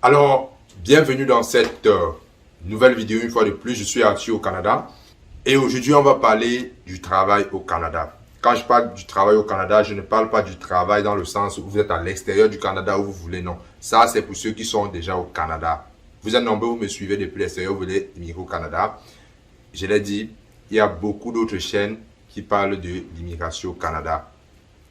Alors, bienvenue dans cette nouvelle vidéo. Une fois de plus, je suis Arthur au Canada. Et aujourd'hui, on va parler du travail au Canada. Quand je parle du travail au Canada, je ne parle pas du travail dans le sens où vous êtes à l'extérieur du Canada où vous voulez, non. Ça, c'est pour ceux qui sont déjà au Canada. Vous êtes nombreux, vous me suivez depuis l'extérieur, vous voulez immigrer au Canada. Je l'ai dit, il y a beaucoup d'autres chaînes qui parlent de l'immigration au Canada.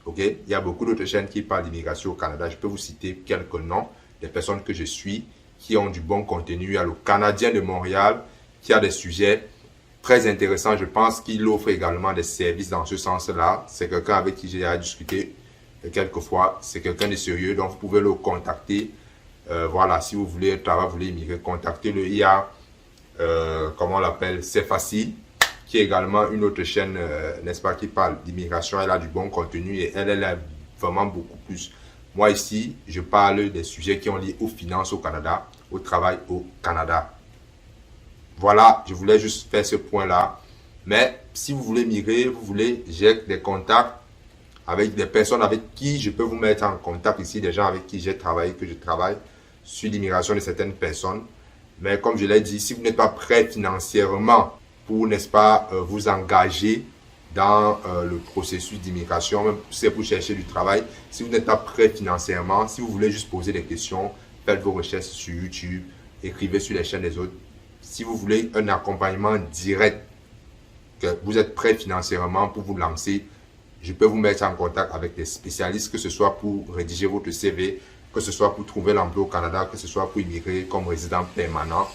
Ok? Il y a beaucoup d'autres chaînes qui parlent d'immigration au Canada. Je peux vous citer quelques noms des personnes que je suis qui ont du bon contenu. Il y a le Canadien de Montréal qui a des sujets très intéressants. Je pense qu'il offre également des services dans ce sens-là. C'est quelqu'un avec qui j'ai déjà discuté quelques fois. C'est quelqu'un de sérieux, donc vous pouvez le contacter. Voilà, si vous voulez un travail, vous voulez immigrer, contactez-le. Il y a, comment on l'appelle, C'est Facile, qui est également une autre chaîne, n'est-ce pas, qui parle d'immigration. Elle a du bon contenu et elle a vraiment beaucoup plus. Moi ici, je parle des sujets qui ont lié aux finances au Canada, au travail au Canada. Voilà, je voulais juste faire ce point-là. Mais si vous voulez migrer, vous voulez, j'ai des contacts avec des personnes avec qui je peux vous mettre en contact ici, des gens avec qui j'ai travaillé, que je travaille sur l'immigration de certaines personnes. Mais comme je l'ai dit, si vous n'êtes pas prêt financièrement pour, n'est-ce pas, vous engager dans le processus d'immigration, même si c'est pour chercher du travail, si vous n'êtes pas prêt financièrement, si vous voulez juste poser des questions, faites vos recherches sur YouTube, écrivez sur les chaînes des autres. Si vous voulez un accompagnement direct, que vous êtes prêt financièrement pour vous lancer, je peux vous mettre en contact avec des spécialistes, que ce soit pour rédiger votre CV, que ce soit pour trouver l'emploi au Canada, que ce soit pour immigrer comme résident permanent.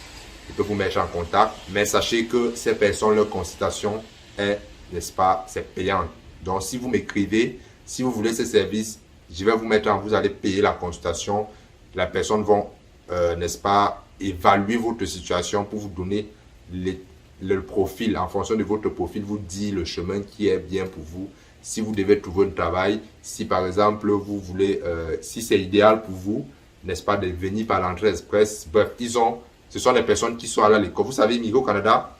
Je peux vous mettre en contact, mais sachez que ces personnes, leur consultation est, n'est-ce pas, c'est payant. Donc, si vous m'écrivez, si vous voulez ces services, je vais vous mettre en, vous allez payer la consultation. La personne va, n'est-ce pas, évaluer votre situation pour vous donner le profil, en fonction de votre profil, vous dire le chemin qui est bien pour vous. Si vous devez trouver un travail, si par exemple vous voulez, si c'est idéal pour vous, n'est-ce pas, de venir par l'entrée express. Bref, ce sont des personnes qui sont allées à l'école. Vous savez, immigrer au Canada,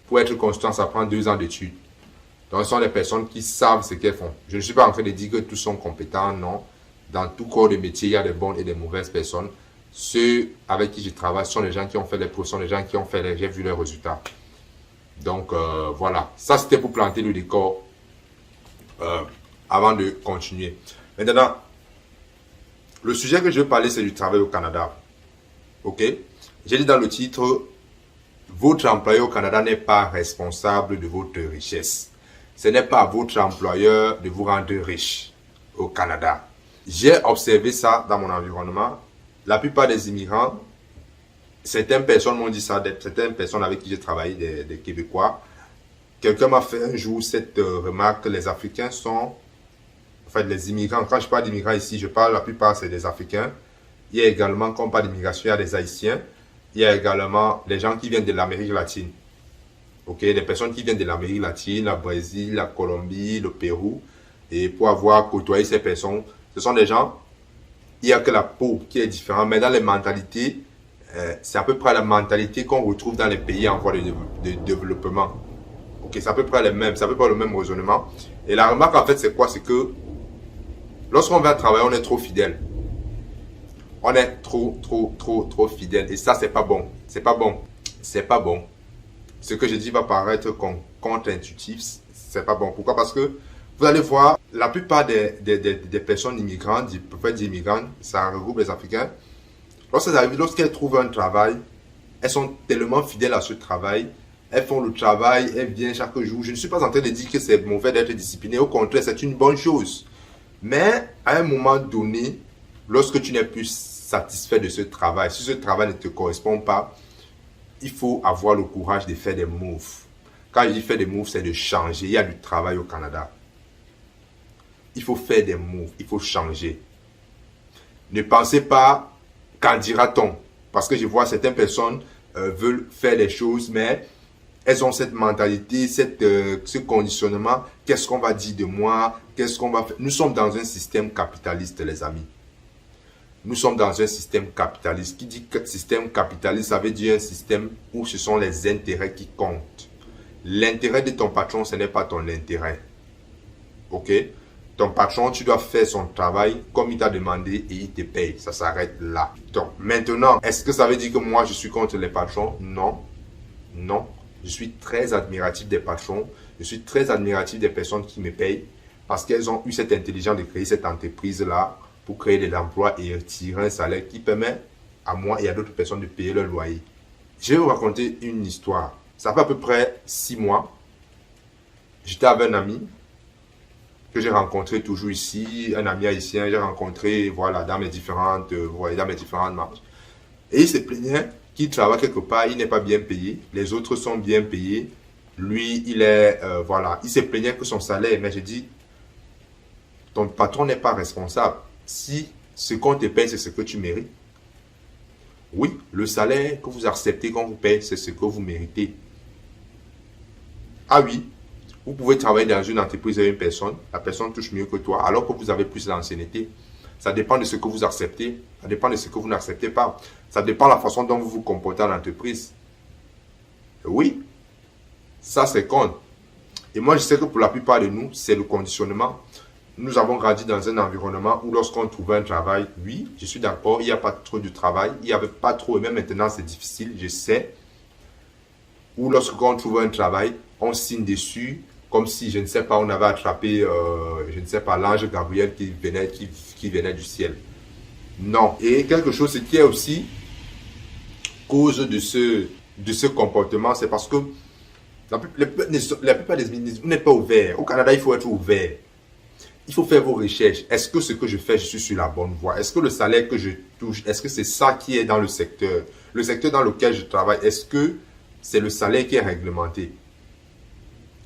pour être consultant, ça prend 2 ans d'études. Donc, ce sont des personnes qui savent ce qu'elles font. Je ne suis pas en train de dire que tous sont compétents, non. Dans tout corps de métier, il y a des bonnes et des mauvaises personnes. Ceux avec qui je travaille sont les gens qui ont fait les pros, sont les gens qui ont fait les, j'ai vu leurs résultats. Donc, voilà. Ça, c'était pour planter le décor avant de continuer. Maintenant, le sujet que je veux parler, c'est du travail au Canada. Ok? J'ai dit dans le titre, votre employeur au Canada n'est pas responsable de votre richesse. Ce n'est pas à votre employeur de vous rendre riche au Canada. J'ai observé ça dans mon environnement. La plupart des immigrants, certaines personnes m'ont dit ça, certaines personnes avec qui j'ai travaillé, des Québécois. Quelqu'un m'a fait un jour cette remarque que les Africains sont, enfin les immigrants, quand je parle d'immigrants ici, je parle, la plupart c'est des Africains. Il y a également, comme pas d'immigration, il y a des Haïtiens. Il y a également les gens qui viennent de l'Amérique latine. Ok, les personnes qui viennent de l'Amérique latine, le Brésil, la Colombie, le Pérou. Et pour avoir côtoyé ces personnes, ce sont des gens, il n'y a que la peau qui est différente, mais dans les mentalités, c'est à peu près la mentalité qu'on retrouve dans les pays en voie de développement. Ok, c'est à peu près les mêmes, c'est à peu près le même raisonnement. Et la remarque en fait, c'est quoi? C'est que lorsqu'on va travailler, on est trop fidèle. On est trop fidèle. Et ça, c'est pas bon. C'est pas bon. C'est pas bon. Ce que je dis va paraître contre-intuitif. C'est pas bon. Pourquoi? Parce que vous allez voir, la plupart des personnes immigrantes, peut-être des immigrants, ça regroupe les Africains. Lorsqu'elles trouvent un travail, elles sont tellement fidèles à ce travail. Elles font le travail, elles viennent chaque jour. Je ne suis pas en train de dire que c'est mauvais d'être discipliné. Au contraire, c'est une bonne chose. Mais à un moment donné, lorsque tu n'es plus satisfait de ce travail, si ce travail ne te correspond pas, il faut avoir le courage de faire des moves. Quand je dis faire des moves, c'est de changer. Il y a du travail au Canada. Il faut faire des moves, il faut changer. Ne pensez pas qu'en dira-t-on. Parce que je vois certaines personnes veulent faire des choses, mais elles ont cette mentalité, ce conditionnement. Qu'est-ce qu'on va dire de moi? Qu'est-ce qu'on va faire? Nous sommes dans un système capitaliste, les amis. Nous sommes dans un système capitaliste. Qui dit système capitaliste, ça veut dire un système où ce sont les intérêts qui comptent. L'intérêt de ton patron, ce n'est pas ton intérêt. Ok? Ton patron, tu dois faire son travail comme il t'a demandé et il te paye. Ça s'arrête là. Donc, maintenant, est-ce que ça veut dire que moi, je suis contre les patrons? Non. Non. Je suis très admiratif des patrons. Je suis très admiratif des personnes qui me payent parce qu'elles ont eu cette intelligence de créer cette entreprise-là pour créer de l'emploi et tirer un salaire qui permet à moi et à d'autres personnes de payer leur loyer. Je vais vous raconter une histoire. Ça fait à peu près 6 mois. J'étais avec un ami que j'ai rencontré toujours ici, un ami haïtien, j'ai rencontré voilà, dans mes différentes marches. Et il se plaignait qu'il travaille quelque part, il n'est pas bien payé, les autres sont bien payés. Lui, il se plaignait que son salaire, mais je dis, ton patron n'est pas responsable. Si ce qu'on te paye, c'est ce que tu mérites. Oui, le salaire que vous acceptez qu'on vous paye, c'est ce que vous méritez. Ah oui, vous pouvez travailler dans une entreprise avec une personne, la personne touche mieux que toi, alors que vous avez plus d'ancienneté. Ça dépend de ce que vous acceptez, ça dépend de ce que vous n'acceptez pas. Ça dépend de la façon dont vous vous comportez dans l'entreprise. Oui, ça c'est compte. Et moi, je sais que pour la plupart de nous, c'est le conditionnement. Nous avons grandi dans un environnement où lorsqu'on trouvait un travail, oui, je suis d'accord, il n'y a pas trop de travail, il n'y avait pas trop, et même maintenant c'est difficile, je sais. Ou lorsqu'on trouve un travail, on signe dessus, comme si, je ne sais pas, on avait attrapé, je ne sais pas, l'ange Gabriel qui venait du ciel. Non. Et quelque chose qui est aussi cause de ce comportement, c'est parce que la plupart des ministres, vous n'êtes pas ouvert. Au Canada, il faut être ouvert. Il faut faire vos recherches. Est-ce que ce que je fais, je suis sur la bonne voie? Est-ce que le salaire que je touche, est-ce que c'est ça qui est dans le secteur? Le secteur dans lequel je travaille, est-ce que c'est le salaire qui est réglementé?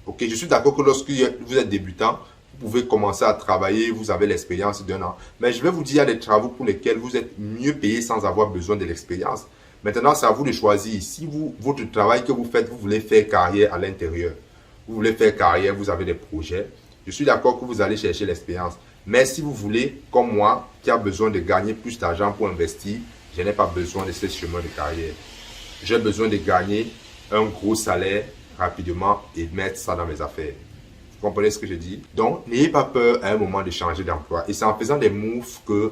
Ok, je suis d'accord que lorsque vous êtes débutant, vous pouvez commencer à travailler, vous avez l'expérience d'un an. Mais je vais vous dire, il y a des travaux pour lesquels vous êtes mieux payé sans avoir besoin de l'expérience. Maintenant, c'est à vous de choisir. Si votre travail que vous faites, vous voulez faire carrière à l'intérieur, vous voulez faire carrière, vous avez des projets, je suis d'accord que vous allez chercher l'expérience. Mais si vous voulez, comme moi, qui a besoin de gagner plus d'argent pour investir, je n'ai pas besoin de ce chemin de carrière. J'ai besoin de gagner un gros salaire rapidement et mettre ça dans mes affaires. Vous comprenez ce que je dis? Donc, n'ayez pas peur à un moment de changer d'emploi. Et c'est en faisant des moves que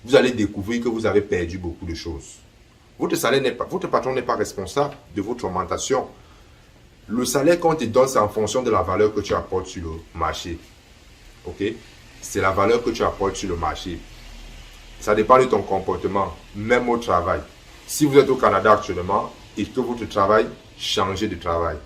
vous allez découvrir que vous avez perdu beaucoup de choses. Votre patron n'est pas responsable de votre augmentation. Le salaire qu'on te donne, c'est en fonction de la valeur que tu apportes sur le marché. Ok? C'est la valeur que tu apportes sur le marché. Ça dépend de ton comportement, même au travail. Si vous êtes au Canada actuellement et que votre travail, changez de travail.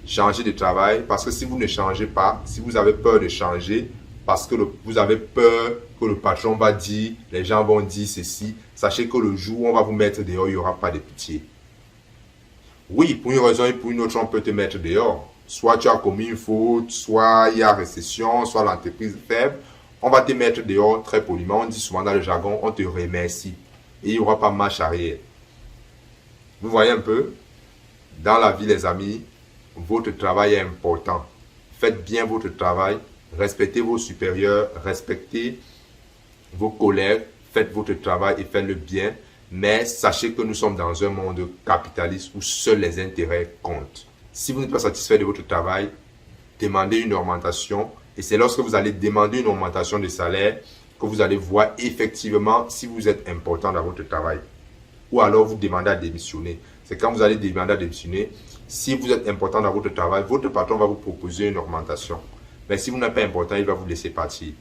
Changez de travail parce que si vous ne changez pas, si vous avez peur de changer, parce que vous avez peur que le patron va dire, les gens vont dire ceci, sachez que le jour où on va vous mettre dehors, il n'y aura pas de pitié. Oui, pour une raison et pour une autre, on peut te mettre dehors. Soit tu as commis une faute, soit il y a récession, soit l'entreprise est faible. On va te mettre dehors très poliment. On dit souvent dans le jargon, on te remercie. Et il n'y aura pas marche arrière. Vous voyez un peu? Dans la vie, les amis, votre travail est important. Faites bien votre travail. Respectez vos supérieurs. Respectez vos collègues. Faites votre travail et faites-le bien. Mais sachez que nous sommes dans un monde capitaliste où seuls les intérêts comptent. Si vous n'êtes pas satisfait de votre travail, demandez une augmentation. Et c'est lorsque vous allez demander une augmentation de salaire que vous allez voir effectivement si vous êtes important dans votre travail. Ou alors vous demandez à démissionner. C'est quand vous allez demander à démissionner. Si vous êtes important dans votre travail, votre patron va vous proposer une augmentation. Mais si vous n'êtes pas important, il va vous laisser partir.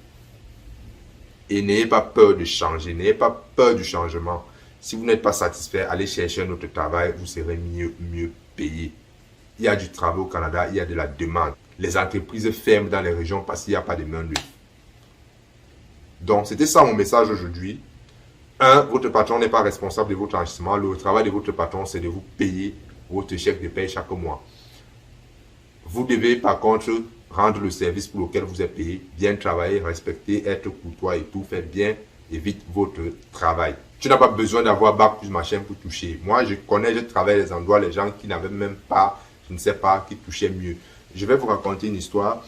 Et n'ayez pas peur de changer. N'ayez pas peur du changement. Si vous n'êtes pas satisfait, allez chercher un autre travail, vous serez mieux payé. Il y a du travail au Canada, il y a de la demande. Les entreprises ferment dans les régions parce qu'il n'y a pas de main-d'œuvre. Donc, c'était ça mon message aujourd'hui. 1. Votre patron n'est pas responsable de votre enrichissement. Le travail de votre patron, c'est de vous payer votre chèque de paie chaque mois. Vous devez par contre rendre le service pour lequel vous êtes payé, bien travailler, respecter, être courtois et tout, faire bien et vite votre travail. Tu n'as pas besoin d'avoir bac plus machin pour toucher. Moi, je travaille les endroits, les gens qui n'avaient même pas, je ne sais pas, qui touchaient mieux. Je vais vous raconter une histoire.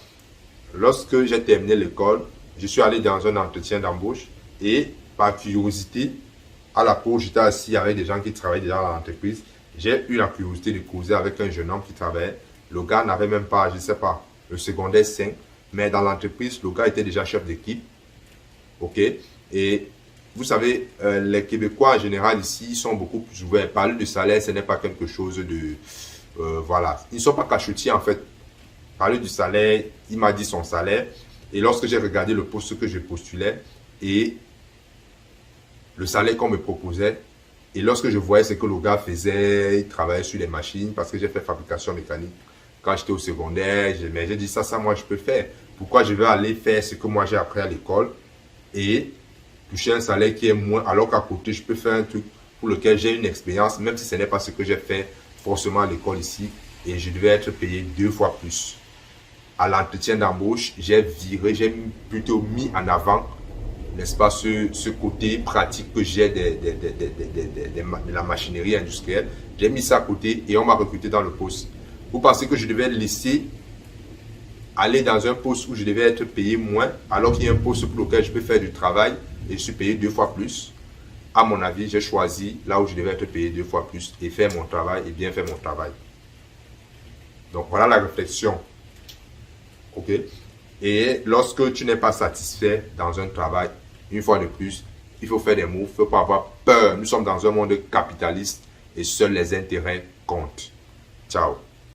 Lorsque j'ai terminé l'école, je suis allé dans un entretien d'embauche et par curiosité, à la pause, j'étais assis avec des gens qui travaillaient déjà dans l'entreprise. J'ai eu la curiosité de causer avec un jeune homme qui travaillait. Le gars n'avait même pas, je ne sais pas, le secondaire 5. Mais dans l'entreprise, le gars était déjà chef d'équipe. OK? Et vous savez, les Québécois en général ici, ils sont beaucoup plus ouverts. Parler de salaire, ce n'est pas quelque chose de... voilà. Ils ne sont pas cachotiers en fait. Parler du salaire, il m'a dit son salaire. Et lorsque j'ai regardé le poste que je postulais et le salaire qu'on me proposait, et lorsque je voyais ce que le gars faisait, il travaillait sur les machines, parce que j'ai fait fabrication mécanique quand j'étais au secondaire, mais j'ai dit ça moi je peux faire. Pourquoi je vais aller faire ce que moi j'ai appris à l'école et toucher un salaire qui est moins, alors qu'à côté je peux faire un truc pour lequel j'ai une expérience, même si ce n'est pas ce que j'ai fait forcément à l'école ici, et je devais être payé 2 fois plus. À l'entretien d'embauche, j'ai plutôt mis en avant, n'est-ce pas, ce côté pratique que j'ai de la machinerie industrielle. J'ai mis ça à côté et on m'a recruté dans le poste. Vous pensez que je devais laisser aller dans un poste où je devais être payé moins, alors qu'il y a un poste pour lequel je peux faire du travail et je suis payé 2 fois plus? À mon avis, j'ai choisi là où je devais être payé 2 fois plus et faire mon travail et bien faire mon travail. Donc voilà la réflexion. OK? Et lorsque tu n'es pas satisfait dans un travail, une fois de plus, il faut faire des moves, il ne faut pas avoir peur. Nous sommes dans un monde capitaliste et seuls les intérêts comptent. Ciao.